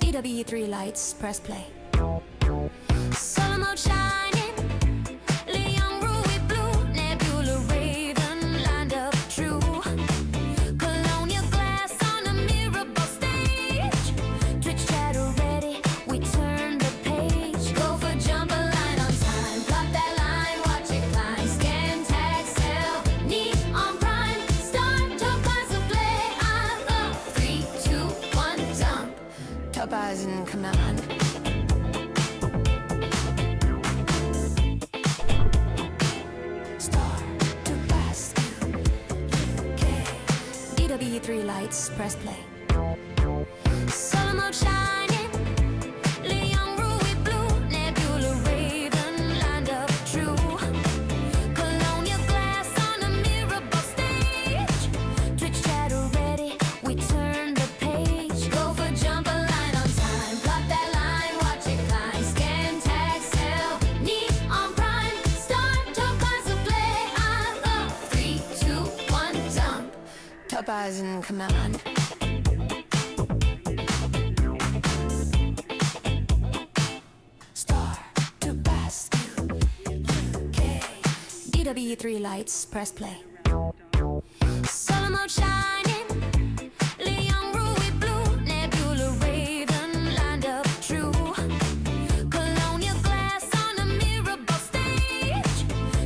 DW3 lights, press play. Solar mode shining, Leon ruby blue, nebula raven lined up true. Colonial glass on a mirable stage. Twitch chatter ready, we turn the page. Go for jump a line on time, plot that line, watch it climb. Scan, tag, sell, neon prime. Start, topaz of play, I love 3, 2, 1, dump. Topaz in command. DW3 lights, press play. Solar mode shining, Leon ruby blue, nebula raven lined up true. Colonial glass on a mirable stage. Twitch chatter ready, we turn the page. Go for jump a line on time, plot that line, watch it climb. Scan, tag, sell, neon prime. Start, topaz of play, I love 3, 2, 1, dump. Topaz in command. Star to pass UK. DW3 lights, press play. Solar mode shining, Leon ruby blue, nebula raven lined up true. Colonial glass on a mirable stage.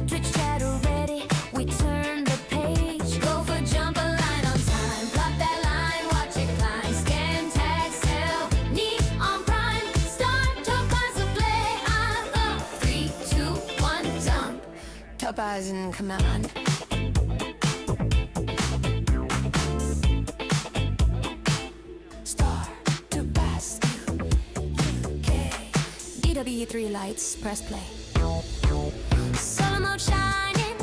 Twitch chatter ready, we turn the page. Go for jump a line on time, plot that line, watch it climb. Scan, tag, sell, neon prime. Start, topaz of play, I love 3, 2, 1, dump. Topaz in command. Star to pass UK. DW3 lights, press play. Solar mode shining,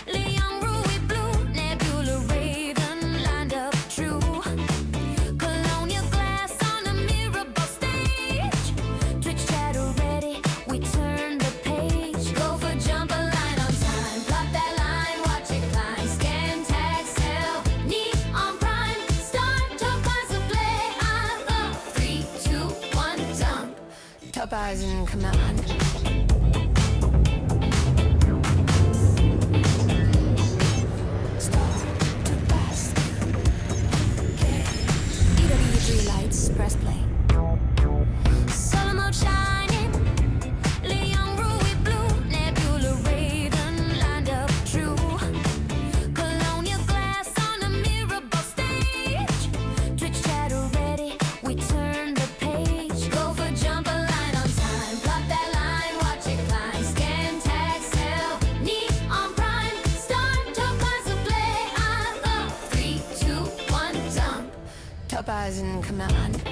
Leon ruby blue, nebula raven lined up true. Colonial glass on a mirable stage. Twitch chatter ready, we turn the page. Go for jump a line on time, plot that line, watch it climb. Scan, tag, sell, neon prime. Start, topaz of play, I love 3, 2, 1, dump. Topaz in command. Star to pass UK. DW3 lights, press play. Solar mode shining, Leon ruby blue, nebula raven lined up true. Colonial glass on a mirable stage. Twitch chatter ready, we turn the page. Go for jump a line on time, plot that line, watch it climb. Scan, tag, sell, neon prime. Start, topaz of play, I love 3, 2, 1, dump. Topaz in command.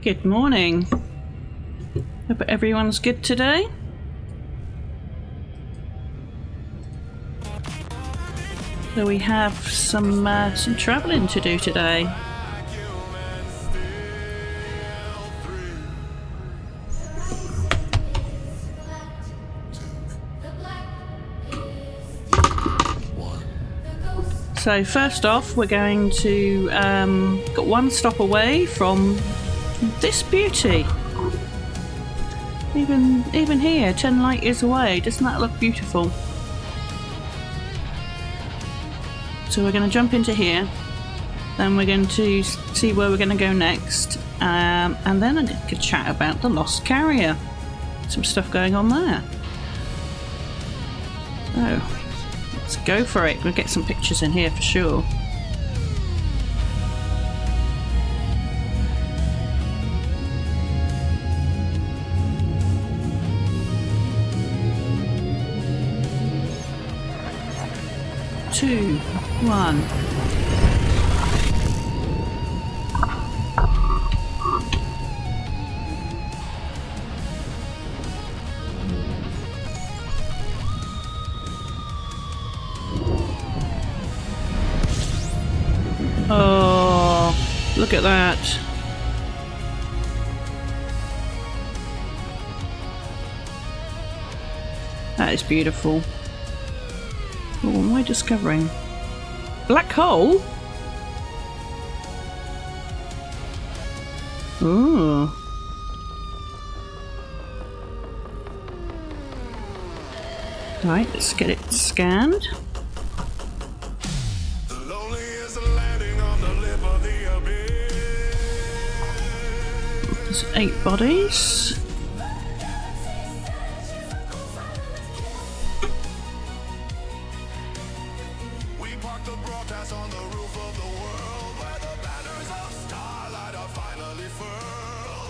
Good morning. Hope everyone's good today. So we have some travelling to do today. So first off, we're going to got one stop away from this beauty. Even here, 10 light years away, doesn't that look beautiful? So we're going to jump into here, then we're going to see where we're going to go next, and then I could chat about the Lost Carrier. Some stuff going on there. So let's go for it. We'll get some pictures in here for sure. Two, one. Oh, look at that. That is beautiful. Oh, what am I discovering? Black hole? Ooh. Right, let's get it scanned. There's 8 bodies.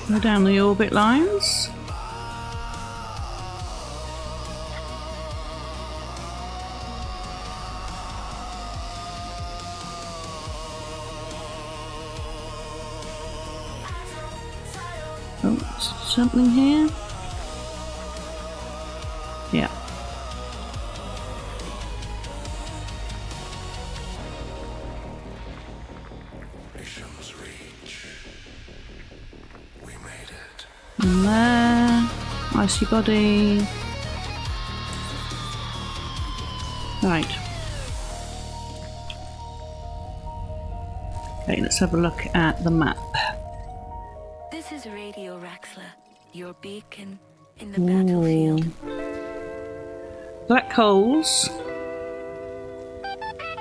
Go down the orbit lines. Oh, something here. Yeah. And there, icy body. Right. Okay, let's have a look at the map. This is Radio Raxla, your beacon in the battlefield. Black holes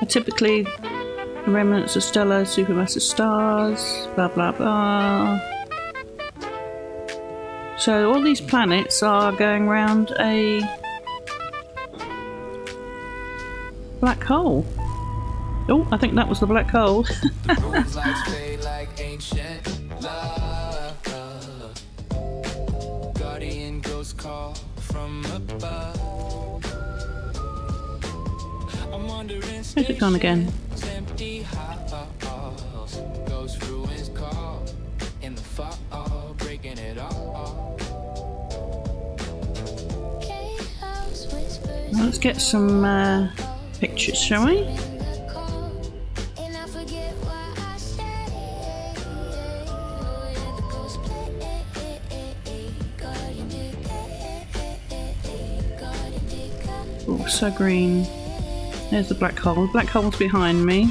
are typically remnants of stellar supermassive stars, blah blah blah. So all these planets are going around a black hole. Oh, I think that was the black hole. Where's it gone again? Let's get some pictures, shall we? Oh, so green. There's the black hole. The black hole's behind me.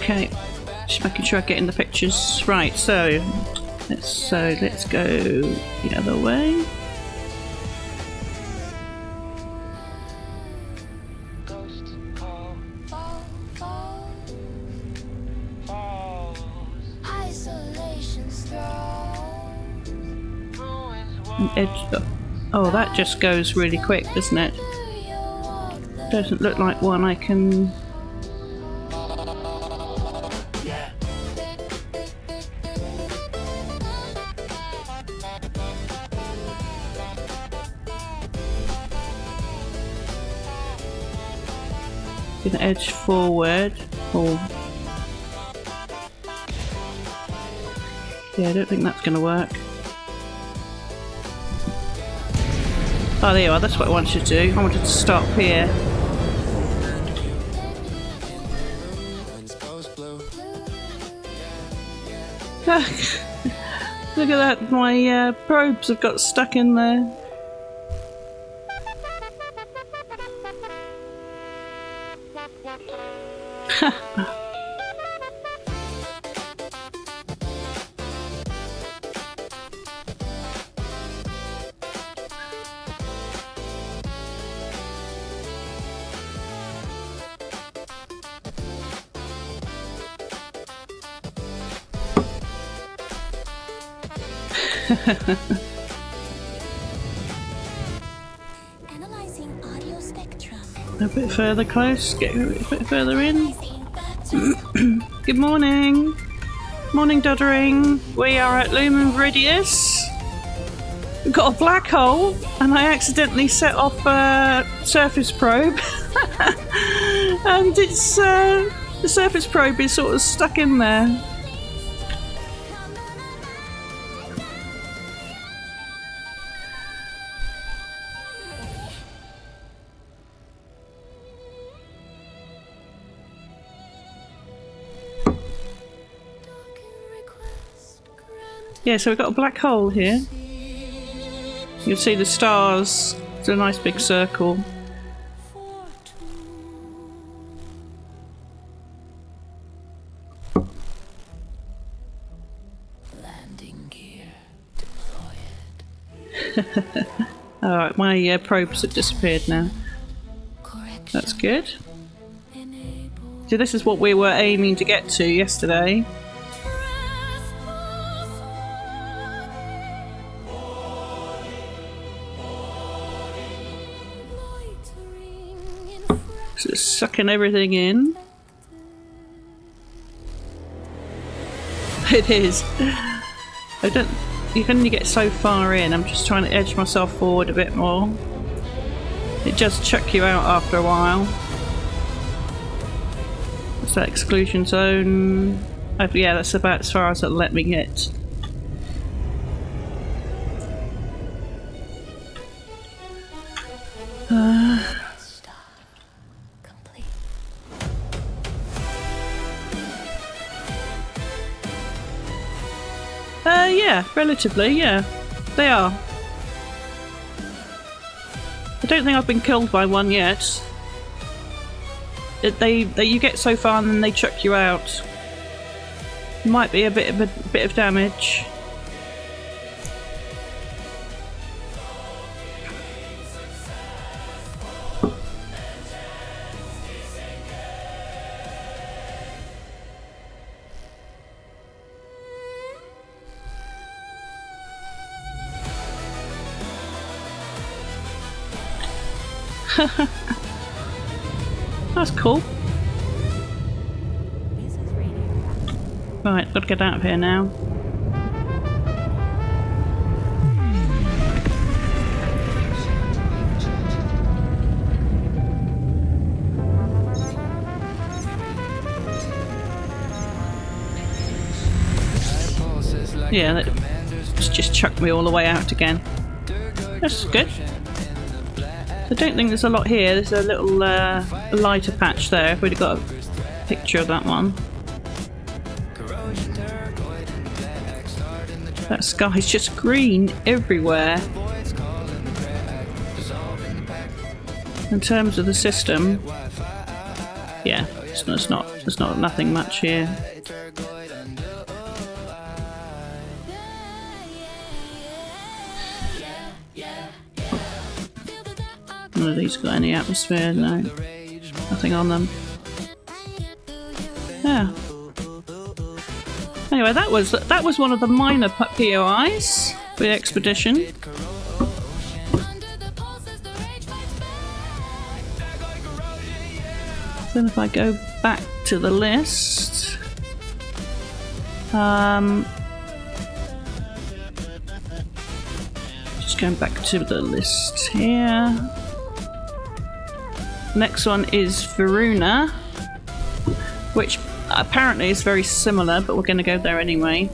Okay, just making sure I get in the pictures. Right, so let's go the other way. Edge. Oh, that just goes really quick, doesn't it? Doesn't look like one I can. Gonna edge forward. Or yeah, I don't think that's gonna work. Oh, there you are, that's what I wanted to do. I wanted to stop here. Look at that, my probes have got stuck in there. Analyzing audio spectrum. A bit further close, get a bit further in. Good morning. Morning, Doddering. We are at Lumen Viridis. We've got a black hole, and I accidentally set off a surface probe. And it's the surface probe is sort of stuck in there. Yeah, so we've got a black hole here. You'll see the stars. It's a nice big circle. Landing gear deployed. Alright, my probes have disappeared now. Correction. That's good. Enable. So this is what we were aiming to get to yesterday. So it's sucking everything in. It is. I don't. You can only get so far in. I'm just trying to edge myself forward a bit more. It does chuck you out after a while. What's that exclusion zone? Oh, yeah, that's about as far as it'll let me get. Complete. Yeah, relatively, yeah. They are. I don't think I've been killed by one yet. You get so far and then they chuck you out. Might be a bit of damage. That's cool. Right, gotta get out of here now. Yeah, that's just chucked me all the way out again. That's good. I don't think there's a lot here. There's a little lighter patch there. If we'd have got a picture of that one. That sky's just green everywhere. In terms of the system, yeah, there's not nothing much here. None of these got any atmosphere, no. Nothing on them. Yeah. Anyway, that was one of the minor POIs for the expedition. Then if I go back to the list, just going back to the list here. Next one is Verona, which apparently is very similar, but we're going to go there anyway.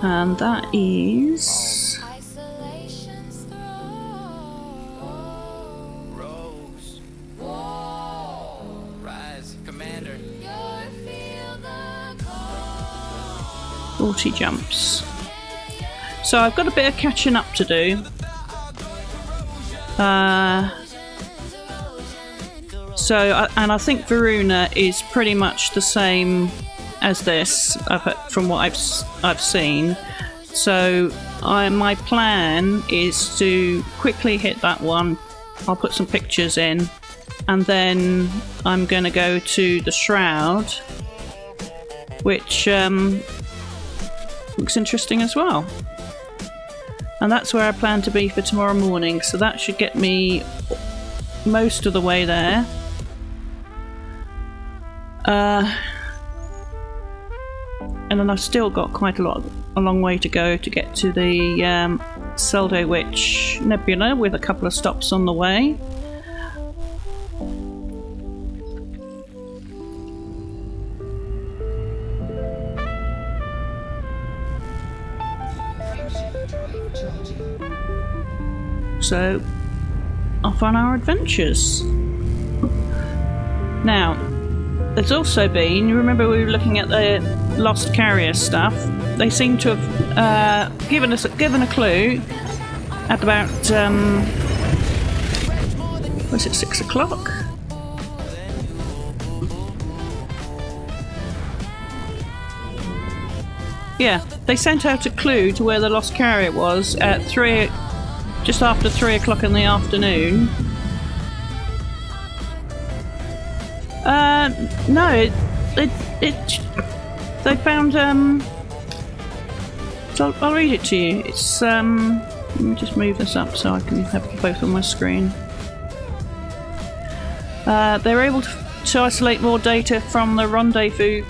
And that is... Rise, Commander. 40 jumps. So I've got a bit of catching up to do. And I think Verona is pretty much the same as this, from what I've seen. So my plan is to quickly hit that one. I'll put some pictures in, and then I'm going to go to the Shroud, which looks interesting as well. And that's where I plan to be for tomorrow morning, so that should get me most of the way there. And then I've still got quite a long way to go to get to the Seldo Witch Nebula, with a couple of stops on the way. So, off on our adventures. Now, there's also been, you remember we were looking at the lost carrier stuff, they seem to have given a clue at about, was it 6 o'clock? Yeah, they sent out a clue to where the lost carrier was at just after 3 o'clock in the afternoon. No, they found, so I'll read it to you. It's, let me just move this up so I can have both on my screen. They were able to isolate more data from the rendezvous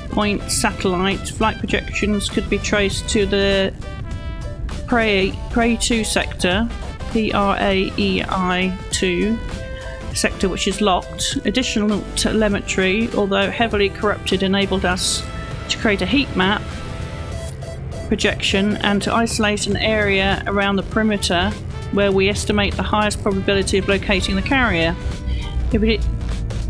point satellite. Flight projections could be traced to the Prey 2 sector, PRAEI 2 sector, which is locked. Additional telemetry, although heavily corrupted, enabled us to create a heat map projection and to isolate an area around the perimeter where we estimate the highest probability of locating the carrier. If it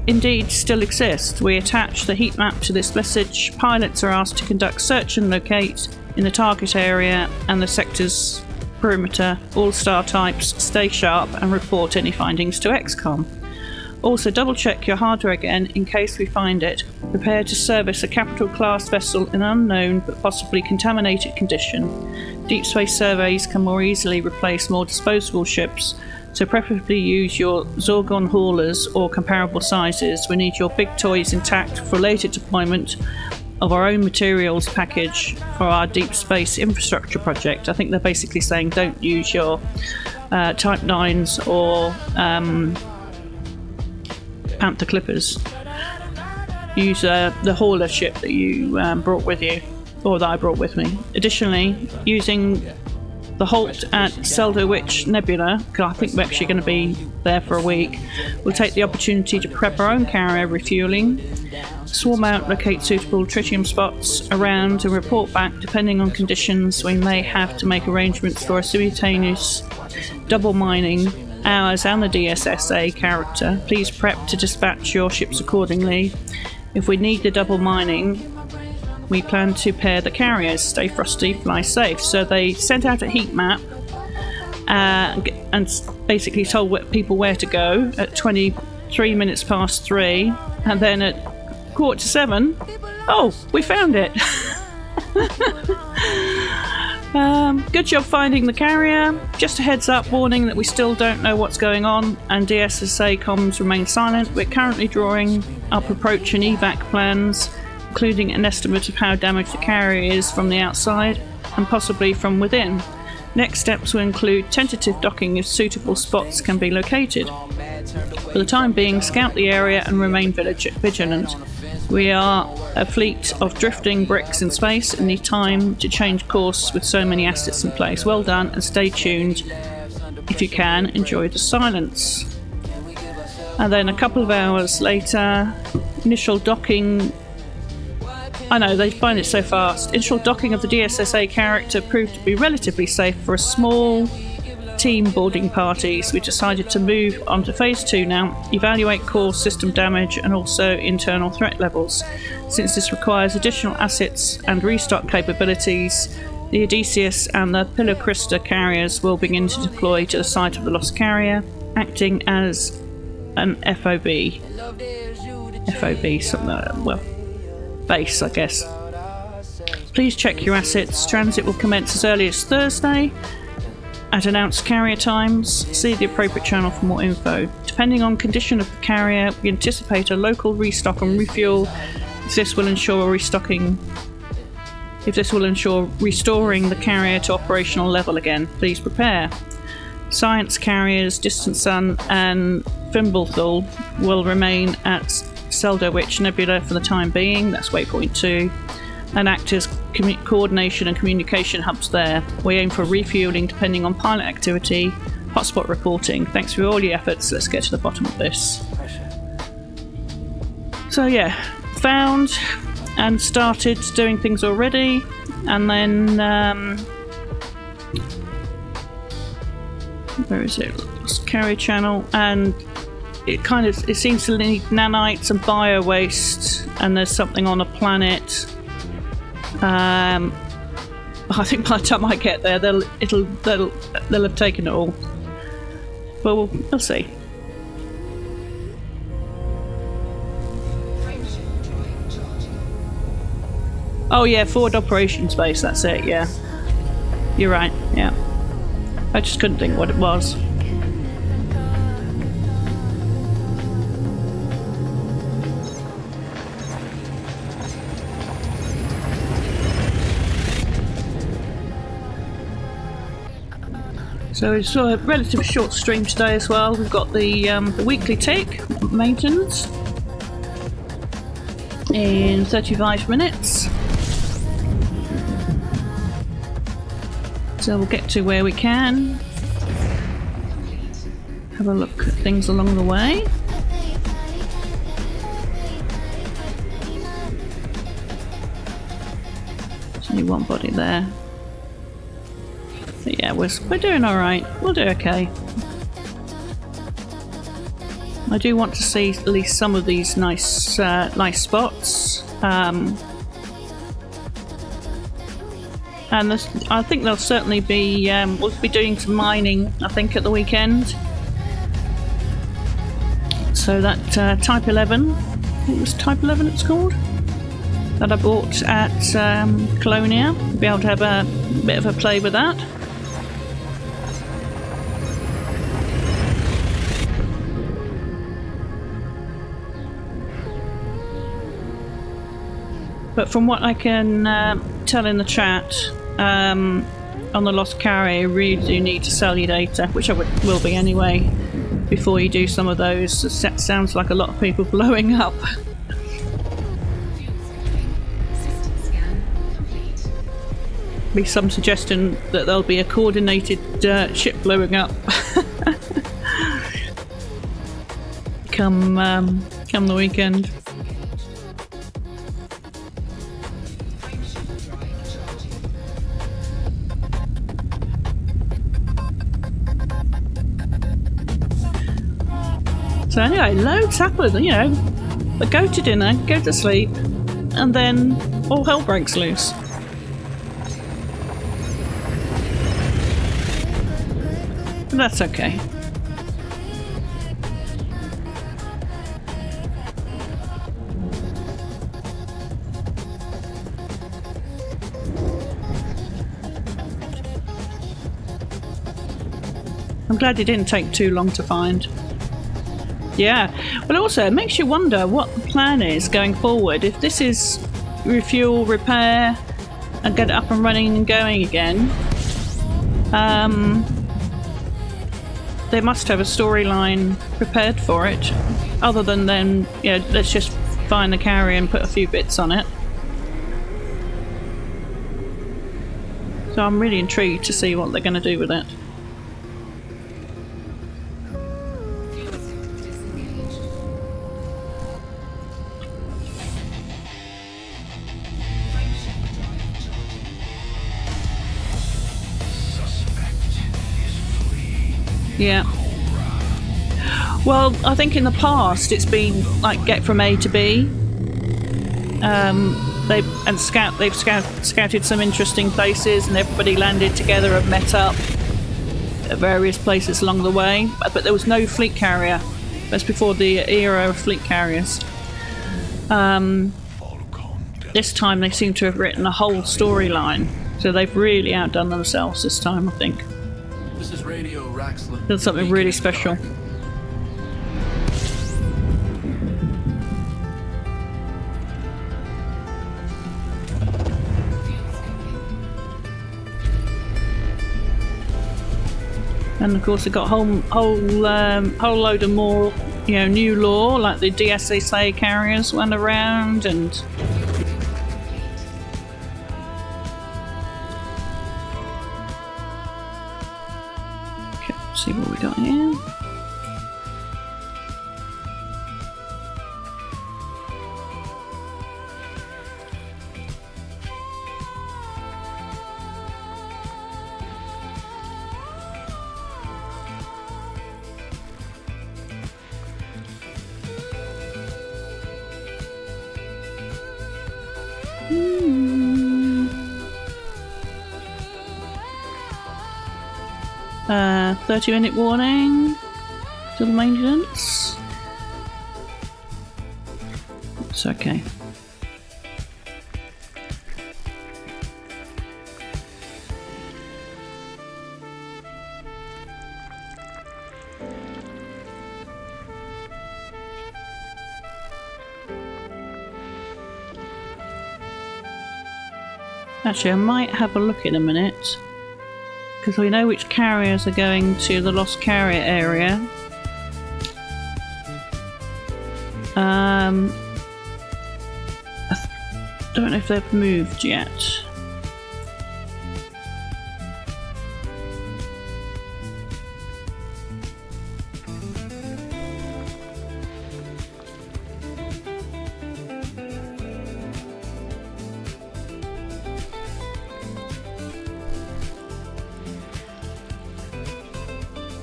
indeed still exists, we attach the heat map to this message. Pilots are asked to conduct search and locate in the target area and the sector's perimeter. All star types stay sharp and report any findings to XCOM. Also, double check your hardware again in case we find it. Prepare to service a capital class vessel in unknown but possibly contaminated condition. Deep space surveys can more easily replace more disposable ships, so preferably use your Zorgon haulers or comparable sizes. We need your big toys intact for later deployment of our own materials package for our deep space infrastructure project. I think they're basically saying don't use your Type 9s or Panther Clippers. Use the hauler ship that you brought with you, or that I brought with me. Additionally, using the halt at Seldo Witch Nebula, because I think we're actually going to be there for a week, we'll take the opportunity to prep our own carrier refueling, swarm out, locate suitable tritium spots around and report back. Depending on conditions, we may have to make arrangements for a simultaneous double mining, ours and the DSSA character. Please prep to dispatch your ships accordingly. If we need the double mining, we plan to pair the carriers. Stay frosty, fly safe. So they sent out a heat map and basically told people where to go at 23 minutes past 3, and then at 6:45, oh, we found it. Good job finding the carrier. Just a heads up warning that we still don't know what's going on and DSSA comms remain silent. We're currently drawing up approach and evac plans, including an estimate of how damaged the carrier is from the outside and possibly from within. Next steps will include tentative docking if suitable spots can be located. For the time being, scout the area and remain vigilant. We are a fleet of drifting bricks in space and need time to change course with so many assets in place. Well done, and stay tuned. If you can, enjoy the silence. And then a couple of hours later, initial docking. I know, they find it so fast. Initial docking of the DSSA character proved to be relatively safe for a small team boarding party, so we decided to move on to phase 2 now. Evaluate core system damage and also internal threat levels. Since this requires additional assets and restock capabilities, the Odysseus and the Pilocrista carriers will begin to deploy to the site of the lost carrier, acting as an FOB, something, well, base, I guess. Please check your assets. Transit will commence as early as Thursday at announced carrier times. See the appropriate channel for more info. Depending on condition of the carrier, we anticipate a local restock and refuel if this will ensure restoring the carrier to operational level again. Please prepare. Science carriers Distant Sun and Fimbulthul will remain at Seldo Witch Nebula for the time being. That's waypoint 2. And act as coordination and communication hubs there. We aim for refueling depending on pilot activity. Hotspot reporting. Thanks for all your efforts. Let's get to the bottom of this. So yeah, found and started doing things already, and then where is it? Lost carrier channel, and it seems to need nanites and bio waste, and there's something on a planet. I think by the time I get there, they'll have taken it all. But we'll see. Oh yeah, forward operations base. That's it. Yeah, you're right. Yeah, I just couldn't think what it was. So it's a relatively short stream today as well. We've got the weekly tick maintenance in 35 minutes. So we'll get to where we can. Have a look at things along the way. There's only one body there. But yeah, we're doing alright. We'll do okay. I do want to see at least some of these nice spots. And I think there'll certainly be, we'll be doing some mining, I think, at the weekend. So that Type 11, I think it was Type 11 it's called, that I bought at Colonia. Be able to have a bit of a play with that. But from what I can tell in the chat, on the Lost Carrier, you really do need to sell your data, which I will be anyway, before you do some of those. It sounds like a lot of people blowing up. Be some suggestion that there'll be a coordinated ship blowing up come the weekend. So anyway, loads happen, you know. But go to dinner, go to sleep, and then all hell breaks loose. But that's okay. I'm glad it didn't take too long to find. Yeah, well also it makes you wonder what the plan is going forward. If this is refuel, repair and get it up and running and going again, they must have a storyline prepared for it, other than then, you know, let's just find the carrier and put a few bits on it. So I'm really intrigued to see what they're going to do with it. Yeah. Well, I think in the past it's been like get from A to B. They've scouted some interesting places, and everybody landed together and met up at various places along the way. But there was no fleet carrier. That's before the era of fleet carriers. This time they seem to have written a whole storyline, so they've really outdone themselves this time, I think. This is Radio Raxla. Did something really special. And of course, they've got whole load of more, you know, new lore, like the DSSA carriers went around, and okay, let's see what we got here. Hmm. 30-minute warning. To the maintenance. It's okay. Actually, I might have a look in a minute, because we know which carriers are going to the Lost Carrier area. I don't know if they've moved yet.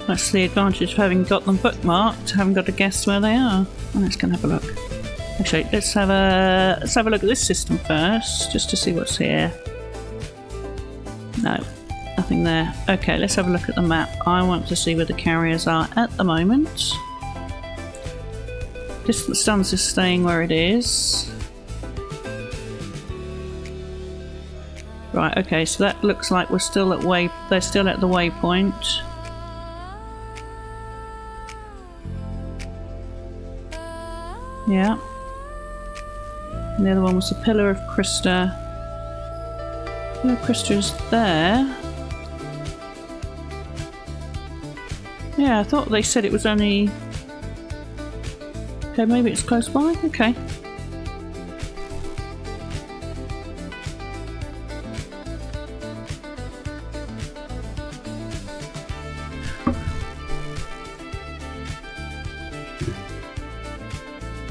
That's the advantage of having got them bookmarked, haven't got to guess where they are. Oh, let's go and have a look. Actually, let's have a look at this system first, just to see what's here. No, nothing there. Okay, let's have a look at the map. I want to see where the carriers are at the moment. Distance stance is staying where it is. Right, okay, so that looks like we're still at they're still at the waypoint. Yeah. And the other one was the Pillar of Krista. Pillar of Krista is there. Yeah, I thought they said it was only... Okay, maybe it's close by? Okay.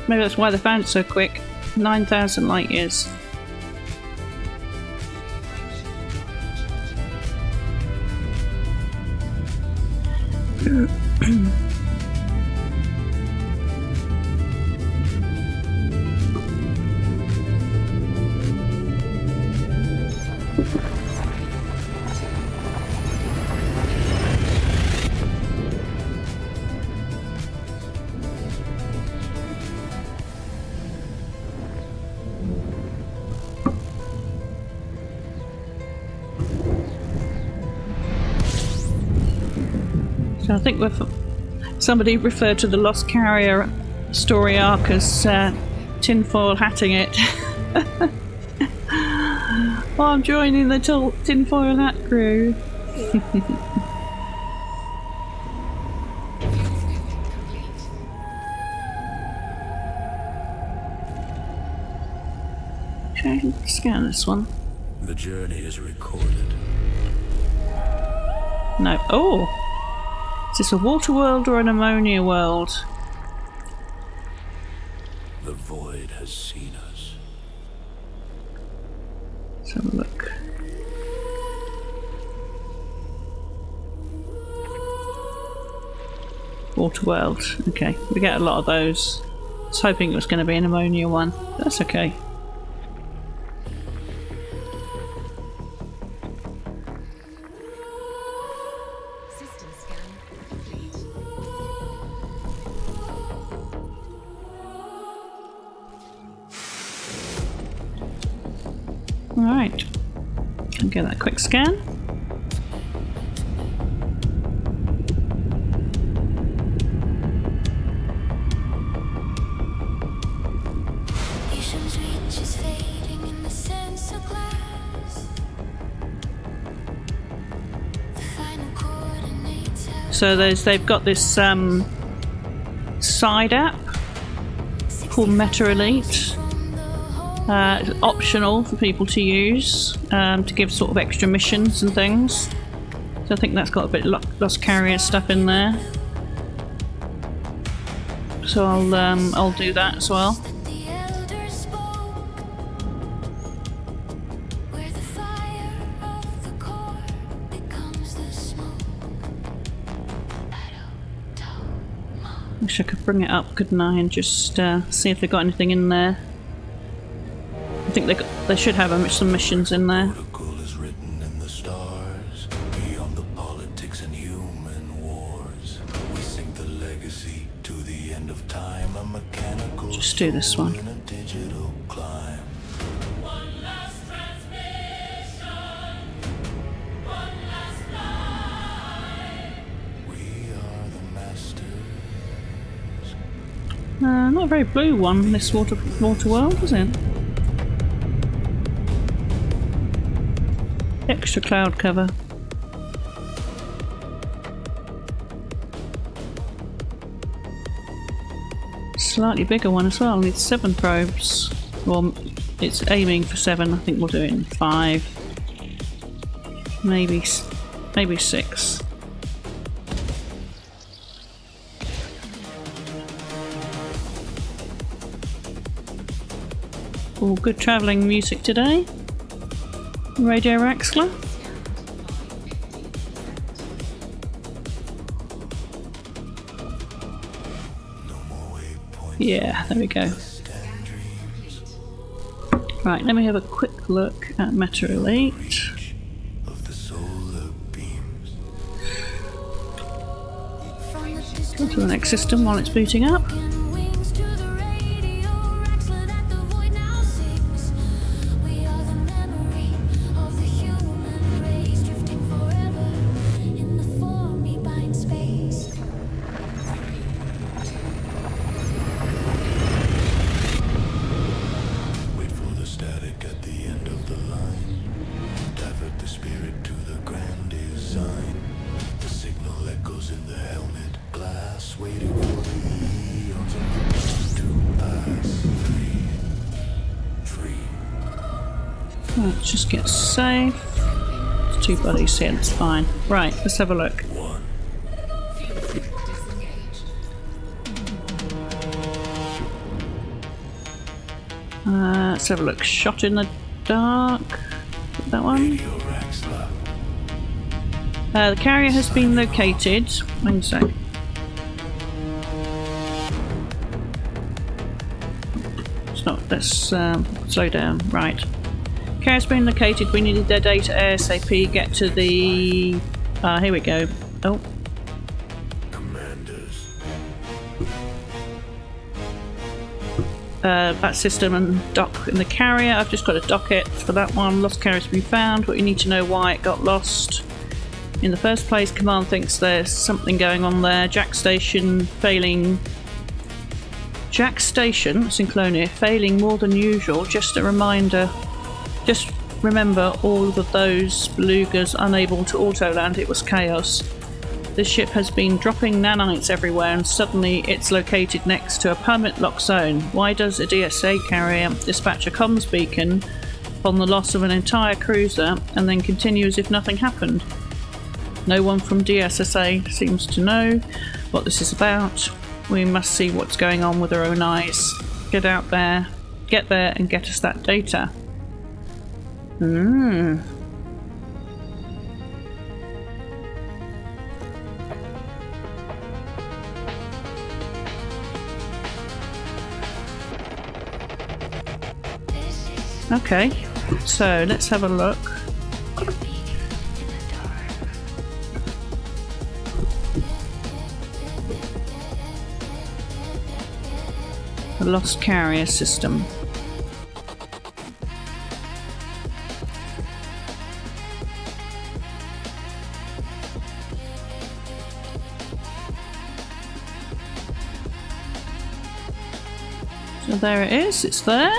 Maybe that's why they found it so quick. 9,000 light years. So I think somebody referred to the Lost Carrier story arc as tinfoil hatting it. Oh, I'm joining the tinfoil hat crew. Okay, scan this one. The journey is recorded. No. Oh! Is this a water world or an ammonia world? The void has seen us. Let's have a look. Water world. Okay, we get a lot of those. I was hoping it was going to be an ammonia one. But that's okay. Alright, can get that quick scan. Vision's reach is fading in the sensor glass. The final coordinates have So they've got this side app called Meta Elite. It's optional for people to use to give sort of extra missions and things. So I think that's got a bit of Lost Carrier stuff in there. So I'll do that as well. the elder spoke. Where the fire of the core becomes the smoke. Wish I could bring it up, couldn't I, and just see if they've got anything in there. I think they got They should have some missions in there. Protocol is written in the stars, beyond the politics and human wars. We sink the legacy to the end of time, a mechanical Just do this one. in a digital climb. We are the masters. Not a very blue one, this water world, is it? Extra cloud cover. Slightly bigger one as well, needs 7 probes. Well, it's aiming for 7, I think we'll do it in 5. Maybe 6. All good travelling music today. Radio Raxler. Yeah, there we go. Right, let me have a quick look at Meta Elite. Go to the next system while it's booting up. Let's just get safe. There's 2 buddies here, that's fine. Right, let's have a look. Let's have a look. Shot in the dark. That one. The carrier has been located. Wait a sec. Let's slow down. Right. Carrier's been located. We needed their data ASAP. Get to the. Here we go. Oh. That system and dock in the carrier. I've just got to dock it for that one. Lost carrier's been found, but you need to know why it got lost in the first place. Command thinks there's something going on there. Jack station failing. Jack station, it's in Clonia, failing more than usual. Just a reminder. Just remember all of those belugas unable to auto land. It was chaos. This ship has been dropping nanites everywhere and suddenly it's located next to a permit lock zone. Why does a DSA carrier dispatch a comms beacon upon the loss of an entire cruiser and then continue as if nothing happened? No one from DSSA seems to know what this is about. We must see what's going on with our own eyes. Get out there, get there and get us that data. Okay, so let's have a look. The Lost Carrier system. So there it is, it's there.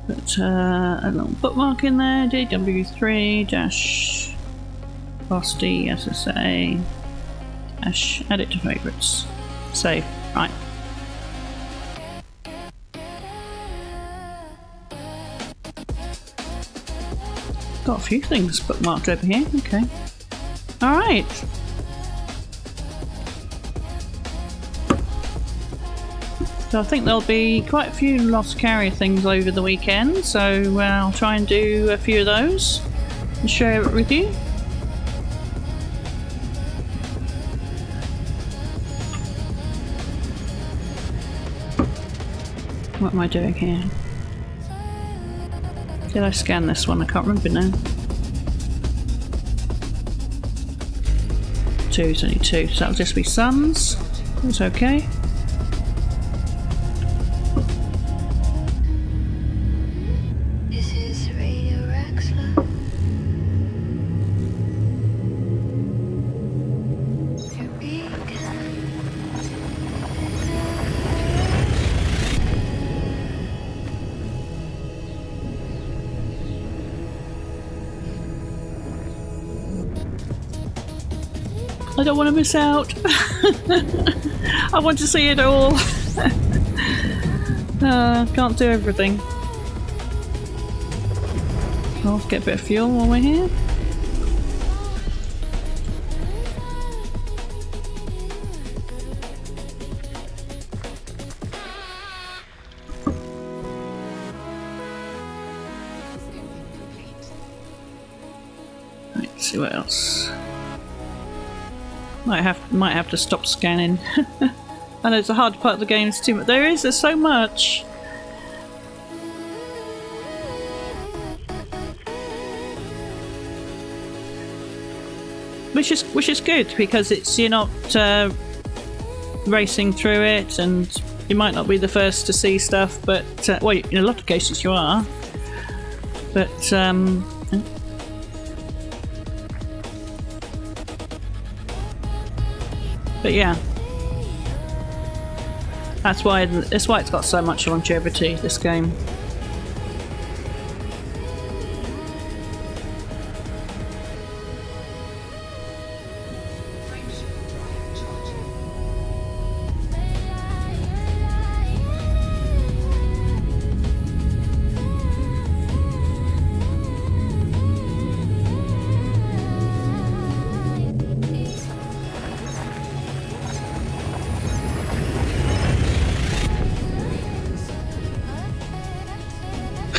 Put a little bookmark in there, DW3-Frosty SSA edit to favourites. Save. Right. Got a few things bookmarked over here. Okay. Alright. So I think there'll be quite a few Lost Carrier things over the weekend, so I'll try and do a few of those and share it with you. What am I doing here? Did I scan this one? I can't remember now. 2, it's only 2, so that'll just be suns. It's okay. This is Radio Raxla. Your beacon. I don't want to miss out. I want to see it all. Can't do everything. I'll get a bit of fuel while we're here. Let's see what else. Might have to stop scanning. I know it's a hard part of the game. It's too much. There's so much. Which is good because you're not racing through it, and you might not be the first to see stuff. But well, in a lot of cases you are. But yeah, that's why it's got so much longevity, this game.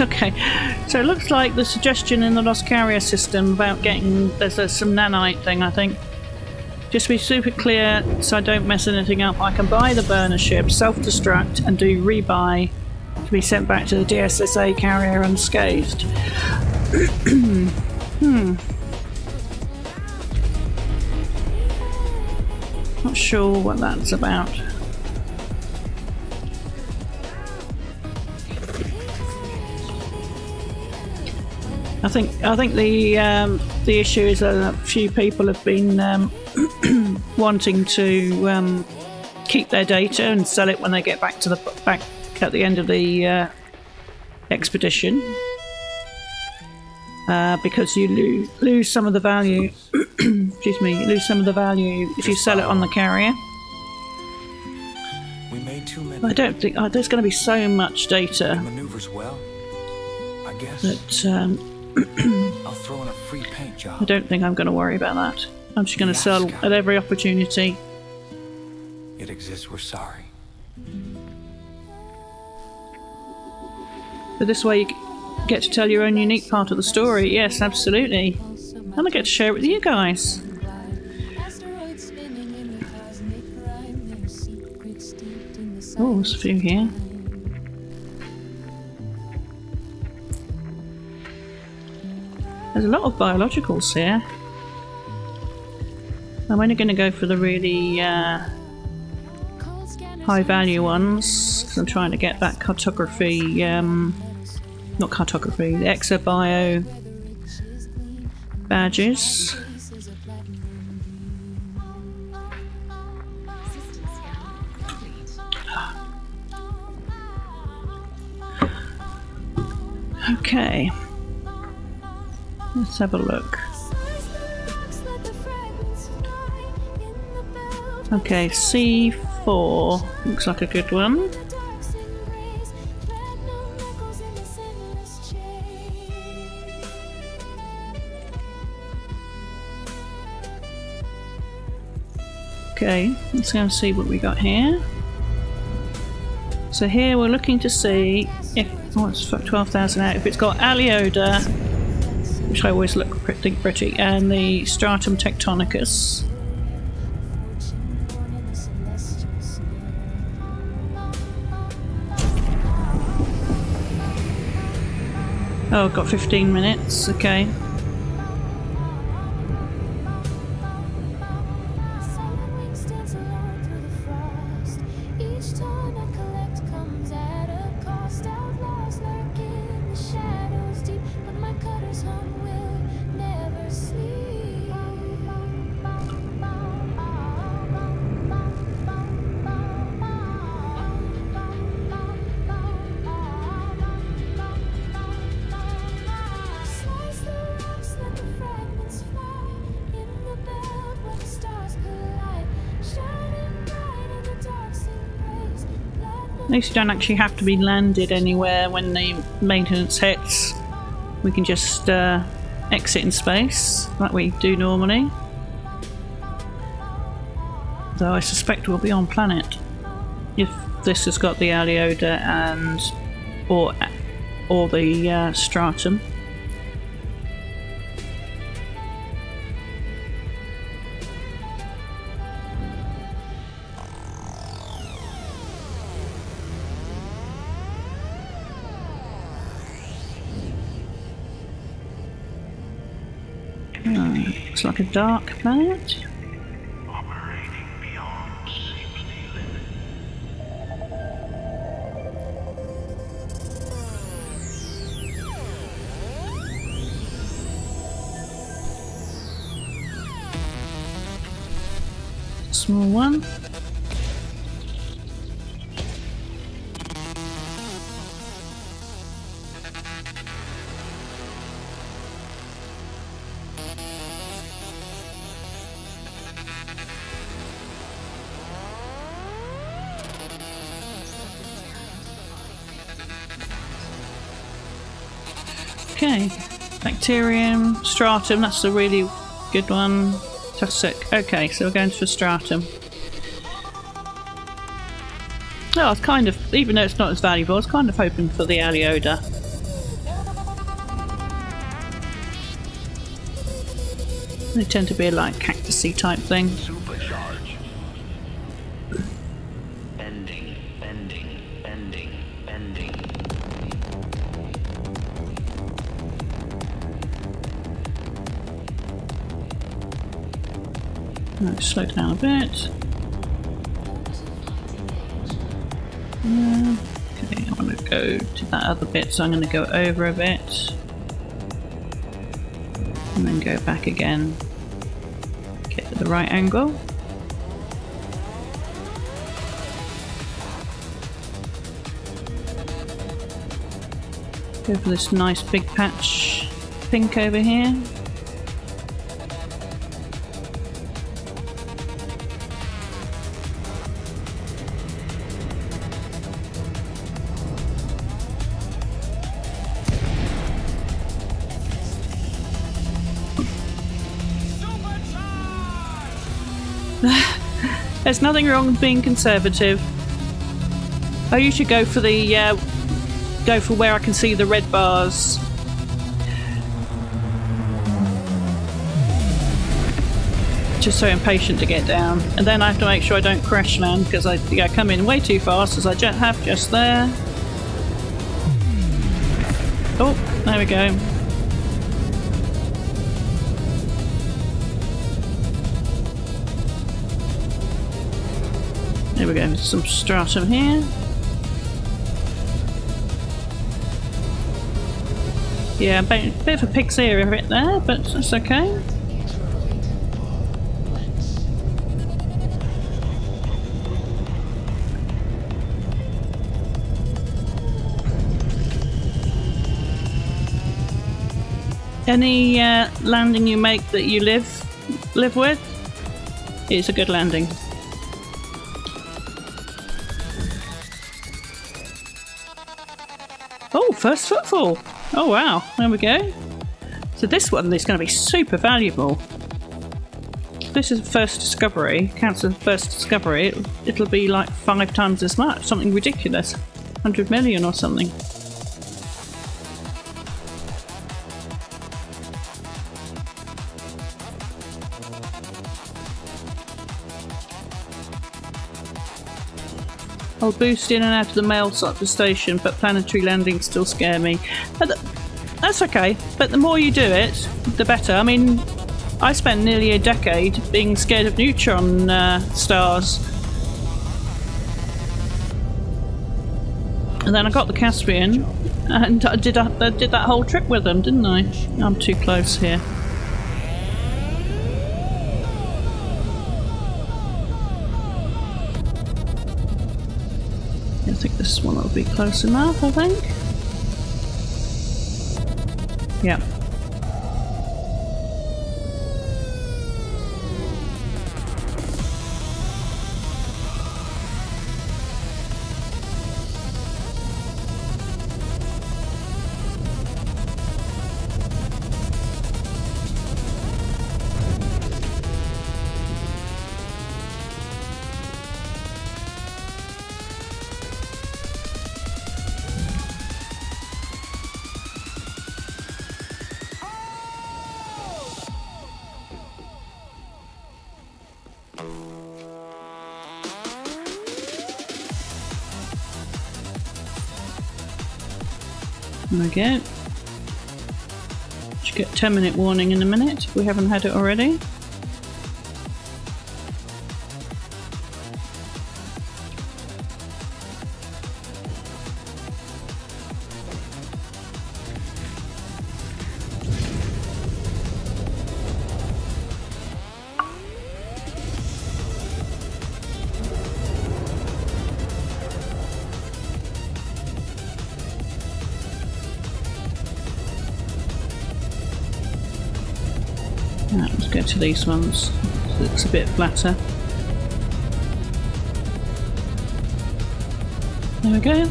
Okay, so it looks like the suggestion in the Lost Carrier system about getting there's some nanite thing, I think. Just to be super clear, so I don't mess anything up, I can buy the burner ship, self-destruct, and do rebuy to be sent back to the DSSA carrier unscathed. Not sure what that's about. I think the issue is that a few people have been wanting to keep their data and sell it when they get back at the end of the expedition, because you lose some of the value. Excuse me, you lose some of the value if you sell it on the carrier. We made too many. I don't think there's going to be so much data Maneuvers well, I guess. that. I'll throw in a free paint job. I don't think I'm going to worry about that. I'm just going to sell at every opportunity. It exists, we're sorry. But this way you get to tell your own unique part of the story. Yes, absolutely. And I get to share it with you guys. Oh, there's a few here. There's a lot of biologicals here. I'm only going to go for the really high value ones because I'm trying to get that cartography, not cartography, the exobio badges. Okay. Let's have a look. Okay, C4 looks like a good one. Okay, let's go and see what we got here. So here we're looking to see if, oh, it's 12,000 out, if it's got Alioda, which I always think pretty, and the Stratum Tectonicus. Oh, I've got 15 minutes. Okay. Silent wings dance alone through the frost. Each ton I collect comes at a cost. Outlaws lurk in the shadows deep, but my cutter's hum will never sleep. Slice the rocks, let the fragments fly in the belt where the stars collide, shining bright in the dark's embrace. At least you don't actually have to be landed anywhere when the maintenance hits. We can just exit in space, like we do normally. Though I suspect we'll be on planet if this has got the Alioda and or the stratum. Looks like a dark planet. Operating beyond safety limits. Small one. Okay, bacterium, stratum, that's a really good one. Toxic. Okay, so we're going for stratum. Oh, I was kind of, even though it's not as valuable, I was kind of hoping for the Alioda. They tend to be like cactusy type thing. Supercharge. Bending. Right, slow down a bit. Okay, I want to go to that other bit, so I'm going to go over a bit. And then go back again. Get to the right angle. Go for this nice big patch pink over here. There's nothing wrong with being conservative. Oh, you should go for the go for where I can see the red bars. Just so impatient to get down, and then I have to make sure I don't crash land because I come in way too fast, as I have just there. Oh, there we go. There we go, some stratum here. Yeah, a bit of a pig's ear of it there, but that's okay. Any landing you make that you live with, it's a good landing. Oh, first footfall. Oh wow, there we go. So this one is going to be super valuable. This is a first discovery, counts as a first discovery, it'll be like 5 times as much, something ridiculous. 100 million or something. I'll boost in and out of the mail sort of station, but planetary landings still scare me. That's okay, but the more you do it, the better. I mean, I spent nearly a decade being scared of neutron stars. And then I got the Caspian, and I did that whole trip with them, didn't I? I'm too close here. I think this one will be close enough, I think. Yeah. Okay. Should get 10-minute warning in a minute if we haven't had it already. Right, let's go to these ones. It looks a bit flatter. There we go.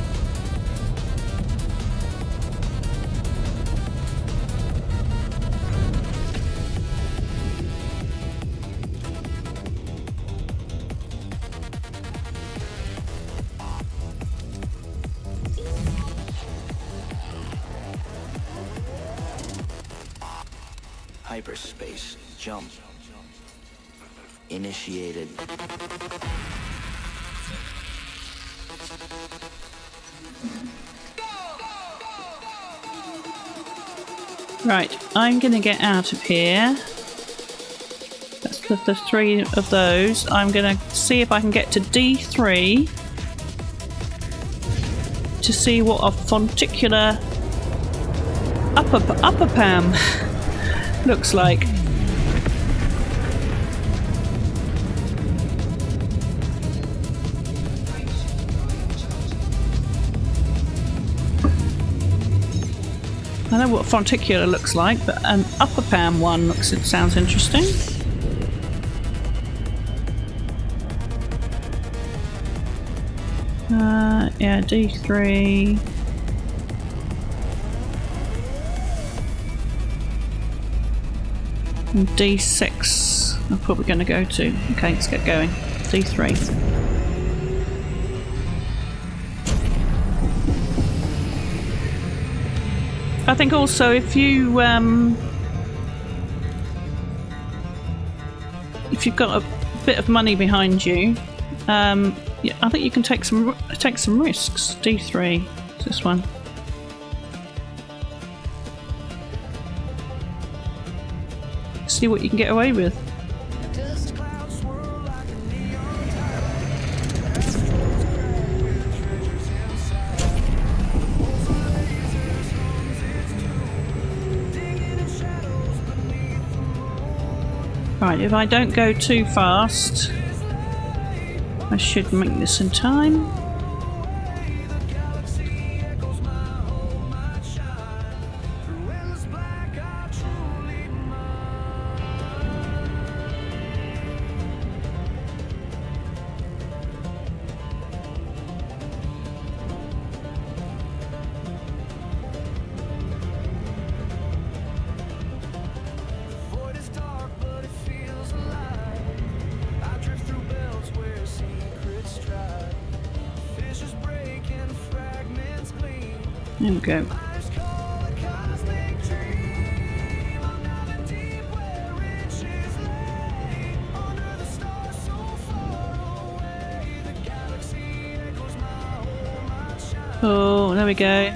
Hyperspace jump initiated. Right, I'm gonna get out of here. That's the 3 of those. I'm gonna see if I can get to D3 to see what a fonticular upper Pam looks like. I know what fonticular looks like, but an upper Pam one sounds interesting. Yeah, D3. And D6 I'm probably going to go to. Okay, let's get going. D3. I think also if you've got a bit of money behind you, yeah, I think you can take some risks. D3, it's this one. See what you can get away with. Right, if I don't go too fast, I should make this in time. There we go. Oh, there we go.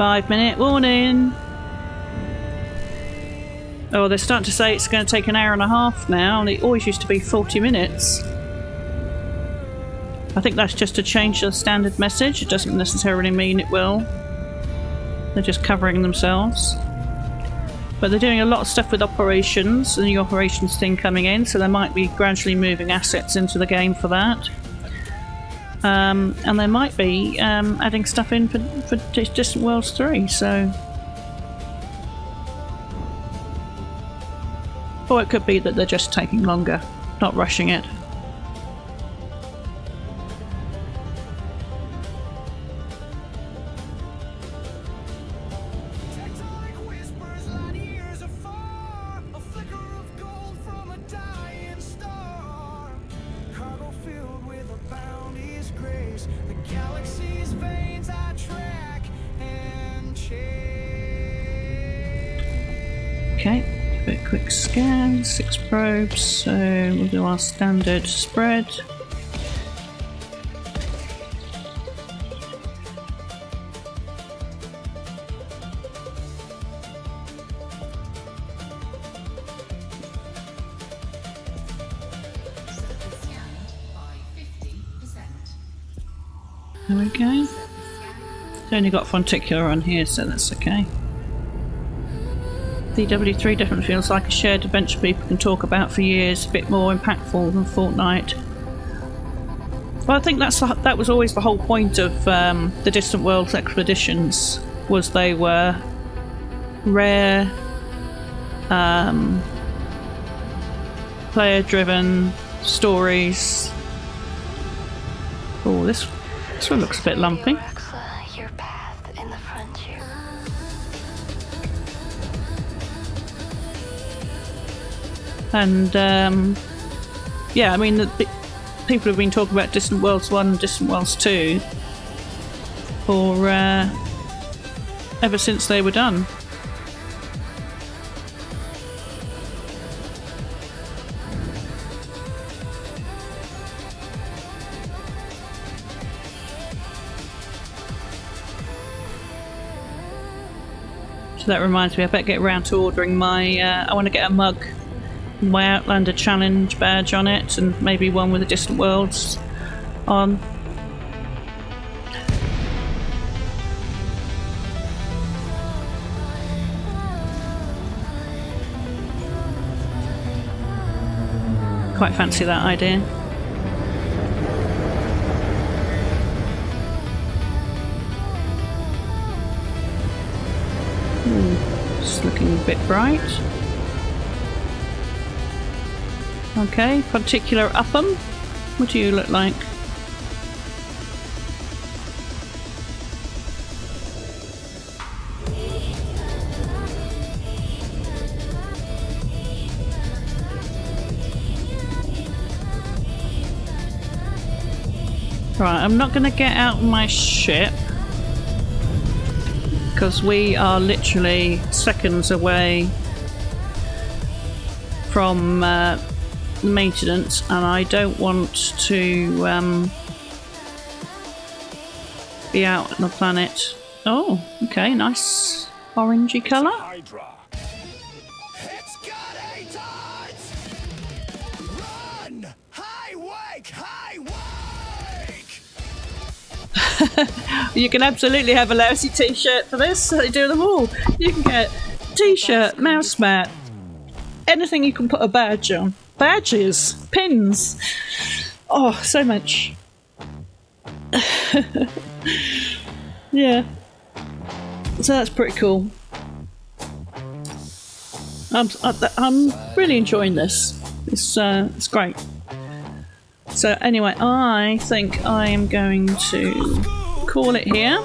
5-minute warning. Oh, they're starting to say it's going to take an hour and a half now, and it always used to be 40 minutes. I think that's just to change the standard message. It doesn't necessarily mean it will. They're just covering themselves. But they're doing a lot of stuff with operations, the new operations thing coming in, so they might be gradually moving assets into the game for that. And they might be adding stuff in for Distant Worlds 3, so... Or it could be that they're just taking longer, not rushing it. Okay, give it a quick scan, 6 probes, so we'll do our standard spread. There we go. It's only got Fonticular on here, so that's okay. DW3 definitely feels like a shared adventure people can talk about for years, a bit more impactful than Fortnite. Well, I think that was always the whole point of the Distant Worlds expeditions, was they were rare, player-driven stories. Oh, this one looks a bit lumpy. Your path in the frontier. And yeah, I mean, people have been talking about Distant Worlds 1 and Distant Worlds 2 for ever since they were done. So that reminds me, I better get around to ordering my, I want to get a mug, my Outlander Challenge badge on it, and maybe one with the Distant Worlds on. Quite fancy that idea. It's looking a bit bright. Okay, Particular Upham. What do you look like? Right, I'm not going to get out my ship because we are literally seconds away from maintenance, and I don't want to be out on the planet. Oh, okay, nice orangey colour. It's got 8 odds! Run! High wake! You can absolutely have a lousy t-shirt for this. They do them all. You can get t-shirt, mouse mat, anything you can put a badge on. Badges, pins. Oh, so much. Yeah. So that's pretty cool. I'm really enjoying this. It's great. So anyway, I think I am going to call it here.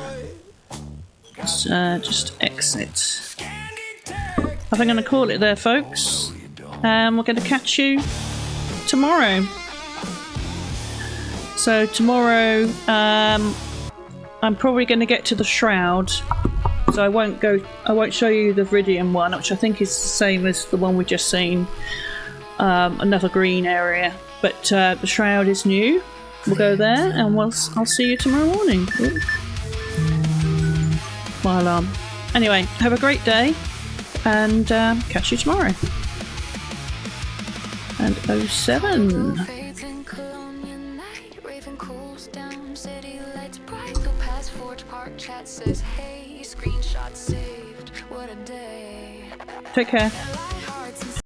Just exit. I think I'm going to call it there, folks. We're going to catch you tomorrow. So tomorrow, I'm probably going to get to the Shroud. So I won't show you the Viridian one, which I think is the same as the one we've just seen. Another green area. But the Shroud is new. We'll go there, and I'll see you tomorrow morning. Ooh. my alarm. Anyway, have a great day, and catch you tomorrow. And 07. Fades in Colonial night, raven cools down, city lights bright. The past Forge Park chat says, hey, screenshot saved. What a day. Take care. Light hearts and